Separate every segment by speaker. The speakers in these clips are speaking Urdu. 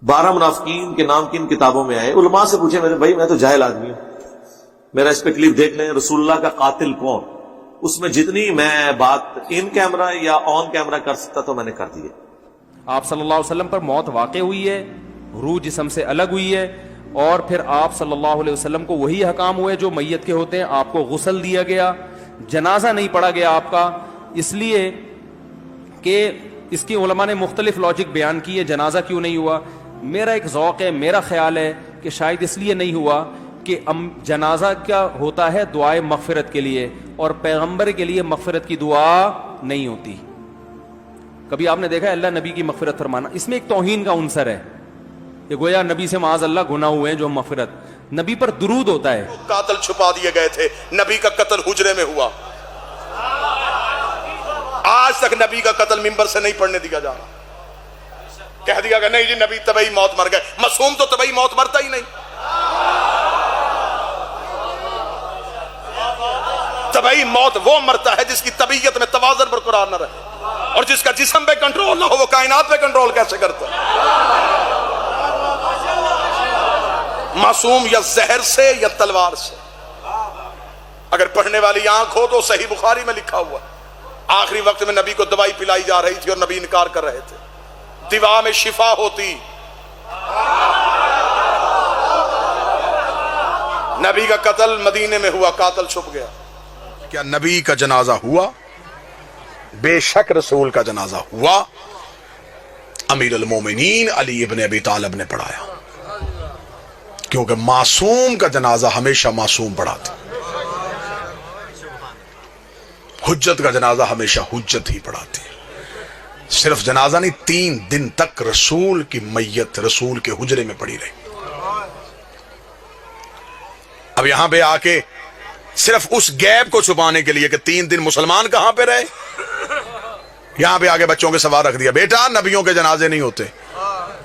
Speaker 1: 12 منافقین کے نام کن کتابوں میں آئے؟ علماء سے پوچھے، میرے بھائی میں تو جاہل آدمی ہوں، میرا اس پہ کلپ دیکھ لیں، رسول اللہ کا قاتل کون، اس میں جتنی میں بات ان کیمرہ یا آن کیمرہ کر سکتا تو میں نے کر دی ہے۔
Speaker 2: آپ صلی اللہ علیہ وسلم پر موت واقع ہوئی ہے، روح جسم سے الگ ہوئی ہے، اور پھر آپ صلی اللہ علیہ وسلم کو وہی احکام ہوئے جو میت کے ہوتے ہیں، آپ کو غسل دیا گیا، جنازہ نہیں پڑھا گیا آپ کا، اس لیے کہ اس کی علماء نے مختلف لاجک بیان کی ہے جنازہ کیوں نہیں ہوا۔ میرا ایک ذوق ہے، میرا خیال ہے کہ شاید اس لیے نہیں ہوا کہ جنازہ کیا ہوتا ہے دعائے مغفرت کے لیے، اور پیغمبر کے لیے مغفرت کی دعا نہیں ہوتی۔ کبھی آپ نے دیکھا ہے اللہ نبی کی مغفرت فرمانا؟ اس میں ایک توہین کا عنصر ہے کہ گویا نبی سے معاذ اللہ گناہ ہوئے ہیں جو مغفرت، نبی پر درود ہوتا ہے۔
Speaker 3: قاتل چھپا دیے گئے تھے، نبی کا قتل حجرے میں ہوا، آج تک نبی کا قتل منبر سے نہیں پڑھنے دیا جا رہا۔ کہہ دیا کہ نہیں جی نبی طبعی موت مر گئے، معصوم تو طبعی موت مرتا ہی نہیں، طبعی موت وہ مرتا ہے جس کی طبیعت میں توازن برقرار نہ رہے، اور جس کا جسم پہ کنٹرول نہ ہو وہ کائنات پہ کنٹرول کیسے کرتا ہے؟ معصوم یا زہر سے یا تلوار سے۔ اگر پڑھنے والی آنکھ ہو تو صحیح بخاری میں لکھا ہوا آخری وقت میں نبی کو دوائی پلائی جا رہی تھی اور نبی انکار کر رہے تھے، دوا میں شفا ہوتی، نبی کا قتل مدینے میں ہوا، قاتل چھپ گیا۔ کیا نبی کا جنازہ ہوا؟ بے شک رسول کا جنازہ ہوا، امیر المومنین علی ابن ابی طالب نے پڑھایا، کیونکہ معصوم کا جنازہ ہمیشہ معصوم پڑھاتے، حجت کا جنازہ ہمیشہ حجت ہی پڑھاتے۔ صرف جنازہ نہیں، 3 دن تک رسول کی میت رسول کے حجرے میں پڑی رہی۔ اب یہاں پہ آ کے صرف اس گیپ کو چھپانے کے لیے کہ 3 دن مسلمان کہاں پہ رہے، یہاں پہ آگے بچوں کے سوال رکھ دیا، بیٹا نبیوں کے جنازے نہیں ہوتے،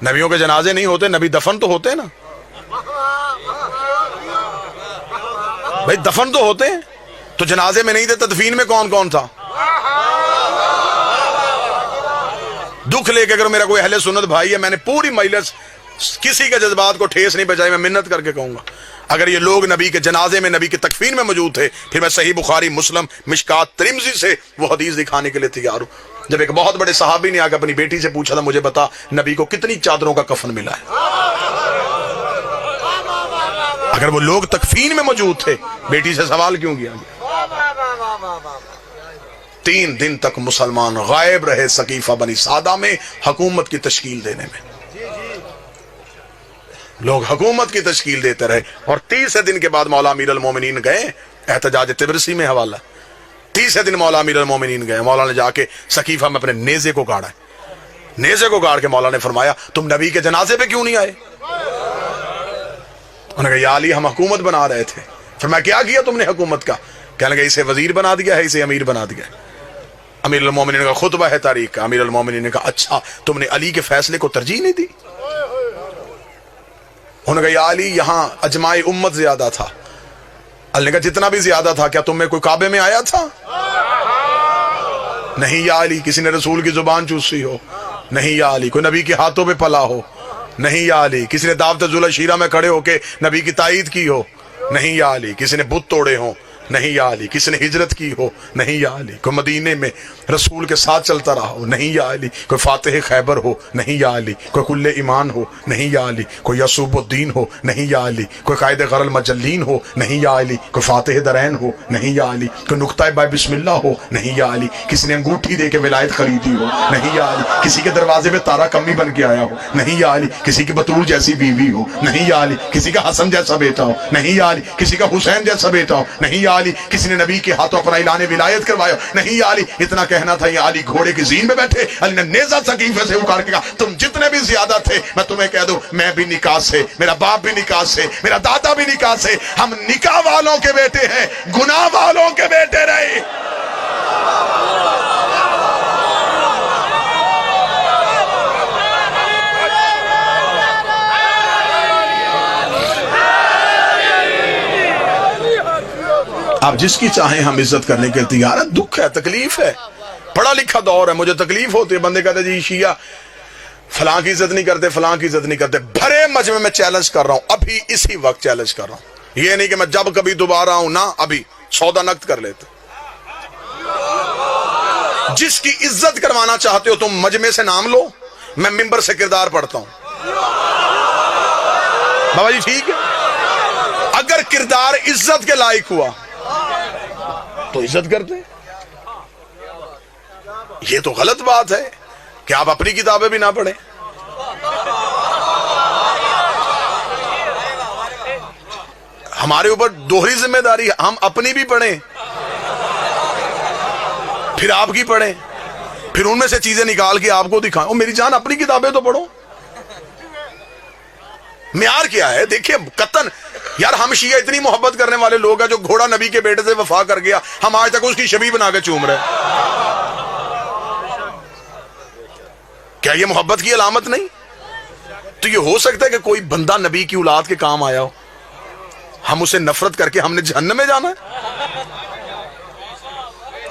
Speaker 3: نبیوں کے جنازے نہیں ہوتے، نبی دفن تو ہوتے نا، بھائی دفن تو ہوتے ہیں، تو جنازے میں نہیں تھے، تدفین میں کون کون تھا؟ دکھ لے کے اگر میرا کوئی اہل سنت بھائی ہے، میں نے پوری مجلس کسی کے جذبات کو ٹھیس نہیں پہنچائی، میں منت کر کے کہوں گا اگر یہ لوگ نبی کے جنازے میں نبی کی تکفین میں موجود تھے، پھر میں صحیح بخاری، مسلم، مشکات، ترمذی سے وہ حدیث دکھانے کے لیے تیار ہوں۔ جب ایک بہت بڑے صحابی نے آ کے اپنی بیٹی سے پوچھا تھا، مجھے بتا نبی کو کتنی چادروں کا کفن ملا ہے، اگر وہ لوگ تکفین میں موجود تھے بیٹی سے سوال کیوں کیا گیا؟ 3 دن تک مسلمان غائب رہے سقیفہ بنی سعدہ میں حکومت کی تشکیل دینے میں، لوگ حکومت کی تشکیل دیتے رہے، اور 30 دن کے بعد مولا امیر المومنین گئے، احتجاج تبرسی میں حوالہ، 30 دن مولا امیر المومنین گئے، مولا نے جا کے سقیفہ میں اپنے نیزے کو گاڑا ہے، نیزے کو گاڑ کے مولا نے فرمایا تم نبی کے جنازے پہ کیوں نہیں آئے؟ انہوں نے کہا یا علی ہم حکومت بنا رہے تھے۔ فرمایا کیا کیا تم نے حکومت کا؟ کہنے لگے اسے وزیر بنا دیا ہے، اسے امیر بنا دیا ہے۔ امیر المومنین کا خطبہ ہے تاریخ کا، امیر المومنین نے کہا اچھا تم نے علی کے فیصلے کو ترجیح نہیں دی؟ انہوں نے کہا یا علی یہاں اجماع امت زیادہ تھا۔ علی نے کہا جتنا بھی زیادہ تھا کیا تم میں کوئی کعبے میں آیا تھا؟ نہیں یا علی کسی نے رسول کی زبان چوسی ہو، نہیں یا علی کوئی نبی کے ہاتھوں پہ پلا ہو، نہیں یا علی کسی نے دعوت ذوالعشیرہ میں کھڑے ہو کے نبی کی تائید کی ہو، نہیں یا علی کسی نے بت توڑے ہوں، نہیں یا علی کسی نے ہجرت کی ہو، نہیں یا علی کوئی مدینے میں رسول کے ساتھ چلتا رہا ہو، نہیں یا علی کوئی فاتح خیبر ہو، نہیں یا علی کوئی کل ایمان ہو، نہیں یا علی کوئی یعصوب الدین ہو، نہیں یا علی کوئی قائد غر المجلین ہو، نہیں یا علی کوئی فاتح درین ہو، نہیں یا علی کوئی نقطہ بائے بسم اللہ ہو، نہیں یا علی کسی نے انگوٹھی دے کے ولایت خریدی ہو، نہیں یا علی کسی کے دروازے میں تارا کمی بن کے آیا ہو، نہیں یا علی کسی کی بطول جیسی بیوی ہو، نہیں یا علی کسی کا حسن جیسا بیٹا ہو، نہیں یا علی کسی کا حسین جیسا بیٹا ہو، نہیں یا علی کسی نے نبی کے ہاتھوں اپنا اعلان ولایت کروایا، نہیں یا علی اتنا کہنا تھا یا علی گھوڑے کی زین میں بیٹھے، علی نے نیزہ سقیفے سے اکھاڑ کے کہا تم جتنے بھی زیادہ تھے میں تمہیں کہہ دوں میں بھی نکاح سے، میرا باپ بھی نکاح سے، میرا دادا بھی نکاح سے، ہم نکاح والوں کے بیٹے ہیں، گناہ والوں کے بیٹے رہے۔ آپ جس کی چاہیں ہم عزت کرنے کے تیار ہیں، دکھ ہے، تکلیف ہے، پڑھا لکھا دور ہے، مجھے تکلیف ہوتی ہے، بندے کہتے ہیں جی شیعہ فلاں کی عزت نہیں کرتے، فلاں کی عزت نہیں کرتے. بھرے مجمع میں چیلنج کر رہا ہوں، ابھی اسی وقت چیلنج کر رہا ہوں. یہ نہیں کہ میں جب کبھی دوبارہ ہوں، نہ، ابھی سودا نقد کر لیتے. جس کی عزت کروانا چاہتے ہو تم مجمع سے نام لو، میں ممبر سے کردار پڑھتا ہوں. بابا جی ٹھیک ہے. اگر کردار عزت کے لائق ہوا تو عزت کرتے. یہ تو غلط بات ہے کہ آپ اپنی کتابیں بھی نہ پڑھیں. ہمارے اوپر دوہری ذمہ داری ہے، ہم اپنی بھی پڑھیں، پھر آپ کی پڑھیں، پھر ان میں سے چیزیں نکال کے آپ کو دکھائیں. میری جان اپنی کتابیں تو پڑھو. معیار کیا ہے؟ دیکھیں قطن یار، ہم شیعہ اتنی محبت کرنے والے لوگ ہیں، جو گھوڑا نبی کے بیٹے سے وفا کر گیا، ہم آج تک اس کی شبیہ بنا کے چوم رہے. کیا یہ محبت کی علامت نہیں؟ تو یہ ہو سکتا ہے کہ کوئی بندہ نبی کی اولاد کے کام آیا ہو، ہم اسے نفرت کر کے ہم نے جہنم میں جانا ہے؟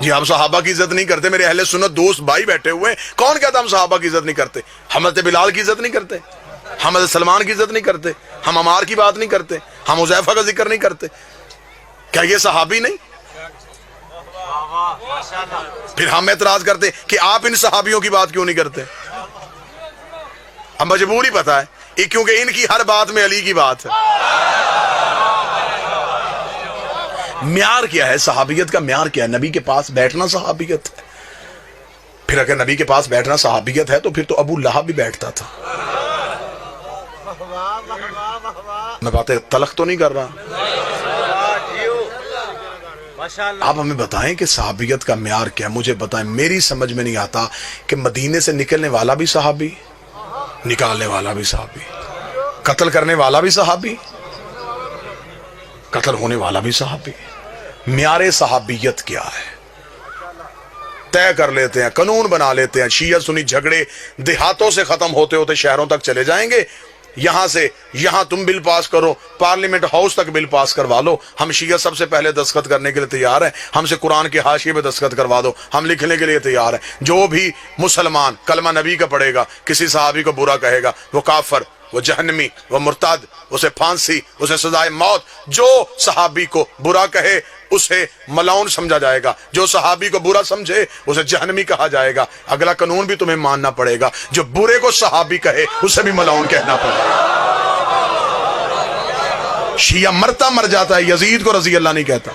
Speaker 3: جی آپ صحابہ کی عزت نہیں کرتے. میرے اہل سنت دوست بھائی بیٹھے ہوئے ہیں، کون کہتا ہم صحابہ کی عزت نہیں کرتے؟ حضرت بلال کی عزت نہیں کرتے، ہم حضرت سلمان کی عزت نہیں کرتے، ہم عمار کی بات نہیں کرتے، ہم حذیفہ کا ذکر نہیں کرتے. کیا یہ صحابی نہیں؟ پھر ہم اعتراض کرتے کہ آپ ان صحابیوں کی بات کیوں نہیں کرتے. اب مجبوری پتا ہے، کیونکہ ان کی ہر بات میں علی کی بات ہے. معیار کیا ہے صحابیت کا؟ معیار کیا ہے؟ نبی کے پاس بیٹھنا صحابیت ہے. پھر اگر نبی کے پاس بیٹھنا صحابیت ہے تو پھر تو ابو لہب بھی بیٹھتا تھا. میں باتیں تلخ تو نہیں کر رہا. آپ ہمیں بتائیں کہ صحابیت کا معیار کیا ہے؟ مجھے بتائیں. میری سمجھ میں نہیں آتا کہ مدینے سے نکلنے والا بھی صحابی، نکالنے والا بھی صحابی، قتل کرنے والا بھی صحابی، قتل ہونے والا بھی صحابی. معیار صحابیت کیا ہے؟ طے کر لیتے ہیں، قانون بنا لیتے ہیں. شیعہ سنی جھگڑے دیہاتوں سے ختم ہوتے ہوتے شہروں تک چلے جائیں گے. یہاں سے یہاں تم بل پاس کرو، پارلیمنٹ ہاؤس تک بل پاس کروا لو. ہم شیعہ سب سے پہلے دستخط کرنے کے لیے تیار ہیں. ہم سے قرآن کے حاشیے پہ دستخط کروا دو، ہم لکھنے کے لیے تیار ہیں. جو بھی مسلمان کلمہ نبی کا پڑھے گا، کسی صحابی کو برا کہے گا، وہ کافر، وہ جہنمی، وہ مرتد، اسے پھانسی، اسے سزائے موت. جو صحابی کو برا کہے اسے ملعون سمجھا جائے گا، جو صحابی کو برا سمجھے اسے جہنمی کہا جائے گا. اگلا قانون بھی تمہیں ماننا پڑے گا، جو برے کو صحابی کہے اسے بھی ملعون کہنا پڑے گا. شیعہ مرتا مر جاتا ہے، یزید کو رضی اللہ نہیں کہتا.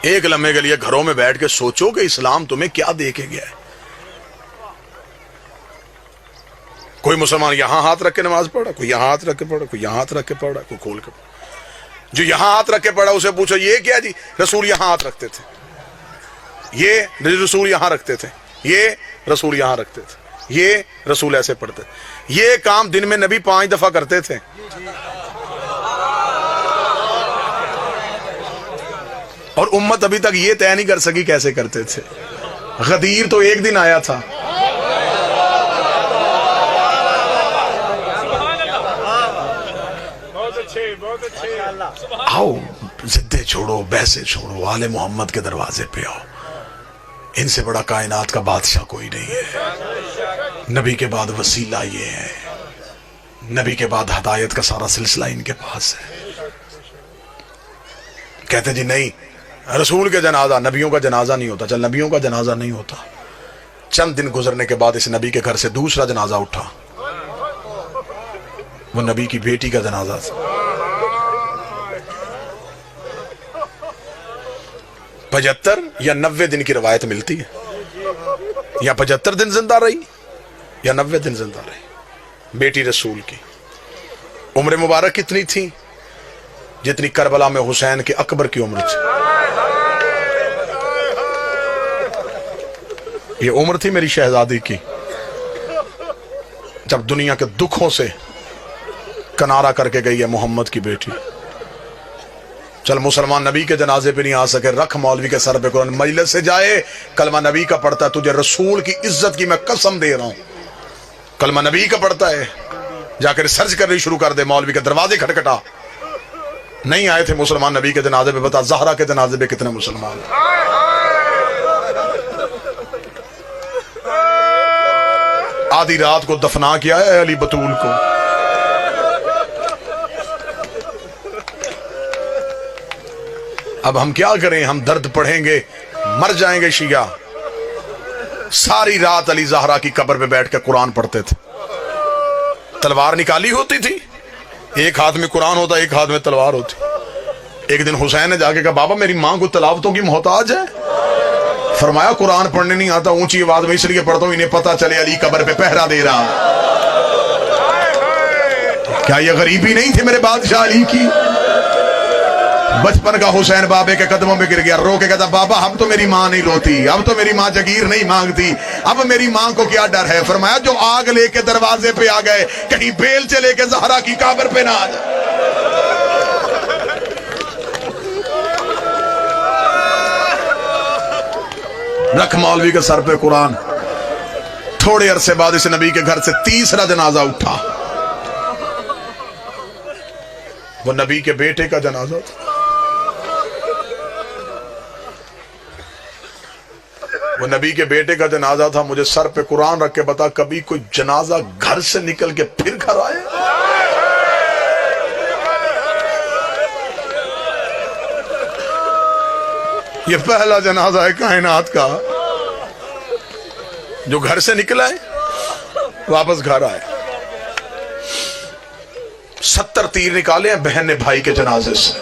Speaker 3: ایک لمحے کے لیے گھروں میں بیٹھ کے سوچو کہ اسلام تمہیں کیا دے کے گیا ہے. کوئی مسلمان یہاں ہاتھ رکھ کے نماز پڑھا، کوئی یہاں ہاتھ رکھ کے پڑھا، کوئی یہاں ہاتھ رکھ کے پڑھا، کوئی کھول کے پڑھا. جو یہاں ہاتھ رکھ کے پڑھا اسے پوچھو یہ کیا؟ جی رسول یہاں ہاتھ رکھتے تھے، یہ رسول یہاں رکھتے تھے، یہ رسول یہاں رکھتے تھے، یہ رسول ایسے پڑھتے تھے. یہ کام دن میں نبی 5 دفعہ کرتے تھے. اور امت ابھی تک یہ طے نہیں کر سکی کیسے کرتے تھے. غدیر تو ایک دن آیا تھا. آؤ ضدیں چھوڑو، بحثیں چھوڑو، آل محمد کے دروازے پہ آؤ. ان سے بڑا کائنات کا بادشاہ کوئی نہیں ہے. نبی کے بعد وسیلہ یہ ہے، نبی کے بعد ہدایت کا سارا سلسلہ ان کے پاس ہے. کہتے جی نہیں رسول کے جنازہ، نبیوں کا جنازہ نہیں ہوتا. چل نبیوں کا جنازہ نہیں ہوتا. چند دن گزرنے کے بعد اس نبی کے گھر سے دوسرا جنازہ اٹھا، وہ نبی کی بیٹی کا جنازہ تھا. 75 یا 90 دن کی روایت ملتی ہے، یا 75 دن زندہ رہی یا 90 دن زندہ رہی. بیٹی رسول کی عمر مبارک کتنی تھی؟ جتنی کربلا میں حسین کے اکبر کی عمر تھی. یہ عمر تھی میری شہزادی کی جب دنیا کے دکھوں سے کنارہ کر کے گئی ہے محمد کی بیٹی. چل مسلمان نبی کے جنازے پہ نہیں آ سکے، رکھ مولوی کے سر پہ قرآن، مجلس سے جائے کلمہ نبی کا پڑھتا ہے. تجھے رسول کی عزت کی میں قسم دے رہا ہوں، کلمہ نبی کا پڑھتا ہے. جا کے ریسرچ کرنی شروع کر دے، مولوی کے دروازے کھٹکھٹا. نہیں آئے تھے مسلمان نبی کے جنازے پہ، بتا زہرا کے جنازے پہ کتنے مسلمان. آدھی رات کو دفنا کیا ہے علی بطول کو. اب ہم کیا کریں؟ ہم درد پڑھیں گے، مر جائیں گے. شیعہ ساری رات علی زہرا کی قبر پہ بیٹھ کے قرآن پڑھتے تھے. تلوار نکالی ہوتی تھی، ایک ہاتھ میں قرآن ہوتا، ایک ہاتھ میں تلوار ہوتی. ایک دن حسین نے جا کے کہا بابا میری ماں کو تلاوتوں کی محتاج ہے. فرمایا قرآن پڑھنے نہیں آتا، اونچی آواز میں اس لیے پڑھتا ہوں انہیں پتا چلے علی قبر پہ پہرا دے رہا. کیا یہ غریبی نہیں تھی میرے بادشاہ علی کی؟ بچپن کا حسین بابے کے قدموں میں گر گیا، رو کے کہتا بابا اب تو میری ماں نہیں روتی، اب تو میری ماں جگیر نہیں مانگتی، اب میری ماں کو کیا ڈر ہے. فرمایا جو آگ لے کے دروازے پہ آ گئے کہیں بیل چلے کے زہرا کی قبر پہ نہ آ جائے. رکھ مولوی کے سر پہ قرآن. تھوڑے عرصے بعد اس نبی کے گھر سے تیسرا جنازہ اٹھا. وہ نبی کے بیٹے کا جنازہ تھا. وہ نبی کے بیٹے کا جنازہ تھا. مجھے سر پہ قرآن رکھ کے بتا کبھی کوئی جنازہ گھر سے نکل کے پھر گھر آئے؟ یہ پہلا جنازہ ہے کائنات کا جو گھر سے نکلا ہے واپس گھر آئے. 70 تیر نکالے ہیں بہن نے بھائی کے جنازے سے.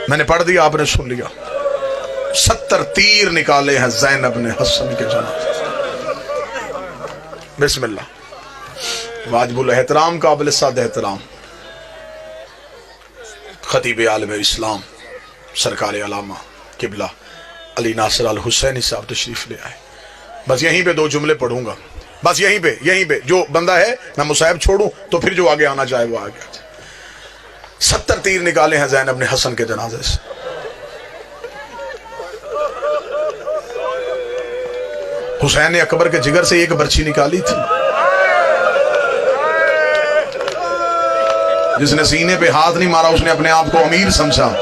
Speaker 3: میں نے پڑھ دیا، آپ نے سن لیا. 70 تیر نکالے ہیں زینب نے حسن کے جنازے سے. بسم اللہ. واجب الاحترام قابل صد احترام خطیب عالم اسلام سرکار علامہ قبلہ علی ناصر الحسینی صاحب تشریف لے آئے. بس یہیں پہ 2 جملے پڑھوں گا، بس یہیں پہ جو بندہ ہے میں مصاحب چھوڑوں تو پھر جو آگے آنا چاہے وہ آگے آ جائے. 70 تیر نکالے ہیں زینب نے حسن کے جنازے سے. حسین نے اکبر کے جگر سے ایک برچھی نکالی تھی. جس نے سینے پہ ہاتھ نہیں مارا اس نے اپنے آپ کو امیر سمجھا.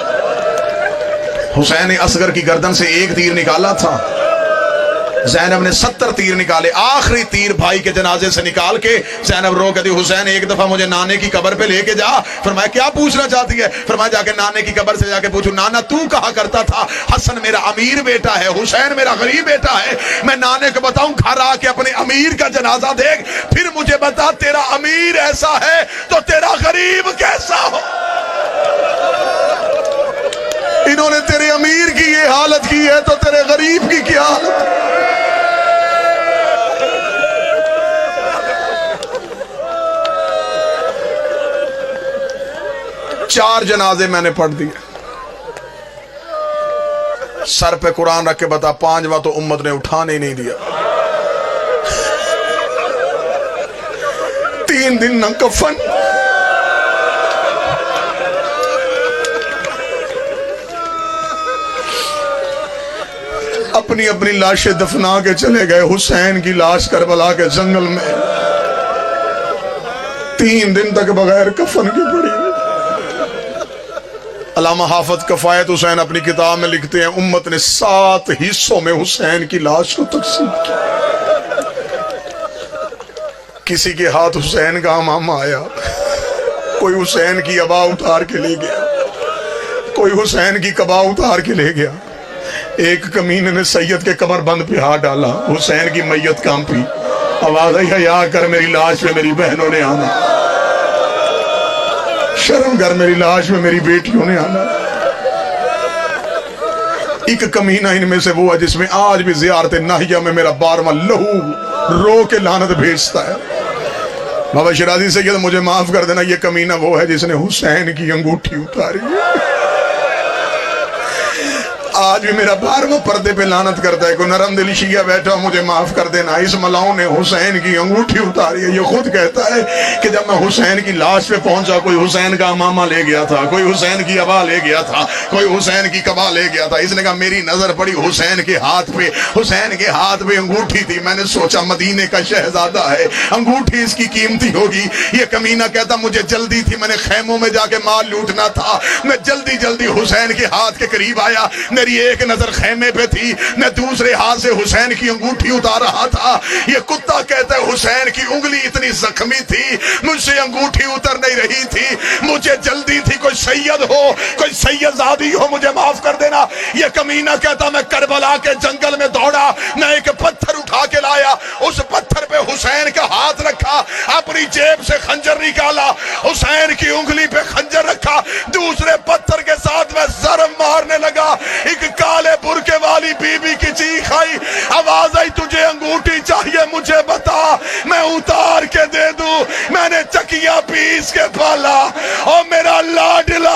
Speaker 3: حسین نے اصغر کی گردن سے ایک تیر نکالا تھا. زینب نے 70 تیر نکالے. آخری تیر بھائی کے جنازے سے نکال کے زینب رو کہتی حسین ایک دفعہ مجھے نانے کی قبر پہ لے کے جا. فرمایا کیا پوچھنا چاہتی ہے؟ فرمایا جا کے نانے کی قبر سے جا کے پوچھو نانا تو کہا کرتا تھا حسن میرا امیر بیٹا ہے، حسین میرا غریب بیٹا ہے. میں نانے کو بتاؤں گھر آ کے اپنے امیر کا جنازہ دیکھ، پھر مجھے بتا تیرا امیر ایسا ہے تو تیرا غریب کیسا ہو. انہوں نے تیرے امیر کی یہ حالت کی ہے تو تیرے غریب کی کیا حالت. 4 جنازے میں نے پڑھ دیے. سر پہ قرآن رکھ کے بتا 5واں تو امت نے اٹھانے نہیں دیا. 3 دن نہ کفن، اپنی اپنی لاشیں دفنا کے چلے گئے. حسین کی لاش کربلا کے جنگل میں 3 دن تک بغیر کفن کے پڑی. علامہ حافظ کفایت حسین اپنی کتاب میں لکھتے ہیں امت نے 7 حصوں میں حسین کی لاش کو تقسیم کیا. کسی کے ہاتھ حسین کا امامہ آیا، کوئی حسین کی عبا اتار کے لے گیا، کوئی حسین کی قبا اتار کے لے گیا. ایک کمینے نے سید کے کمر بند پہ ہاتھ ڈالا، حسین کی میت کانپی. آواز آئی حیا کر میری لاش پہ میری بہنوں نے آنا، شرم کر میری لاش میں میری بیٹیوں نے آنا. ایک کمینہ ان میں سے وہ ہے جس میں آج بھی زیارت ناہیہ میں میرا 12واں لہو رو کے لعنت بھیجتا ہے. بابا شرازی سید مجھے معاف کر دینا، یہ کمینہ وہ ہے جس نے حسین کی انگوٹھی اتاری. آج بھی میرا 12واں پردے پہ لعنت کرتا ہے. کوئی نرم دل شیعہ بیٹھا مجھے معاف کر دینا، اس ملاؤں نے حسین کی انگوٹھی اتاری ہے. یہ خود کہتا ہے کہ جب میں حسین کی لاش پہ پہنچا کوئی حسین کا امامہ لے گیا تھا، کوئی حسین کی عبا لے گیا تھا، کوئی حسین کی قبا لے گیا تھا. اس نے کہا میری نظر پڑی حسین کے ہاتھ پہ، حسین کے ہاتھ پہ انگوٹھی تھی. میں نے سوچا مدینے کا شہزادہ ہے، انگوٹھی اس کی قیمتی ہوگی. یہ کمینہ کہتا مجھے جلدی تھی، میں نے خیموں میں جا کے مال لوٹنا تھا. میں جلدی جلدی حسین کے ہاتھ کے قریب آیا، میری میری ایک نظر خیمے پہ تھی، میں دوسرے ہاتھ سے حسین کی انگوٹھی اتار رہا تھا۔ یہ کتا کہتا ہے حسین کی انگلی اتنی زخمی تھی، مجھ سے انگوٹھی اتر نہیں رہی تھی، مجھے جلدی تھی، کوئی سید ہو، کوئی سید زادی ہو، مجھے معاف کر دینا۔ یہ کمینہ کہتا میں کربلا کے جنگل میں دوڑا، میں ایک پتھر اٹھا کے لایا، اس پتھر پہ حسین کا ہاتھ رکھا، اپنی جیب سے خنجر نکالا، حسین کی انگلی پہ خنجر رکھا، دوسرے پتھر کے ساتھ میں ضرب مارنے لگا۔ ایک کالے برقے والی بی بی کی چیخ آئی، آواز آئی تجھے انگوٹھی چاہیے مجھے بتا، میں اتار کے دے دوں۔ میں نے چکیاں پیس کے پالا، اور میرا لاڈلا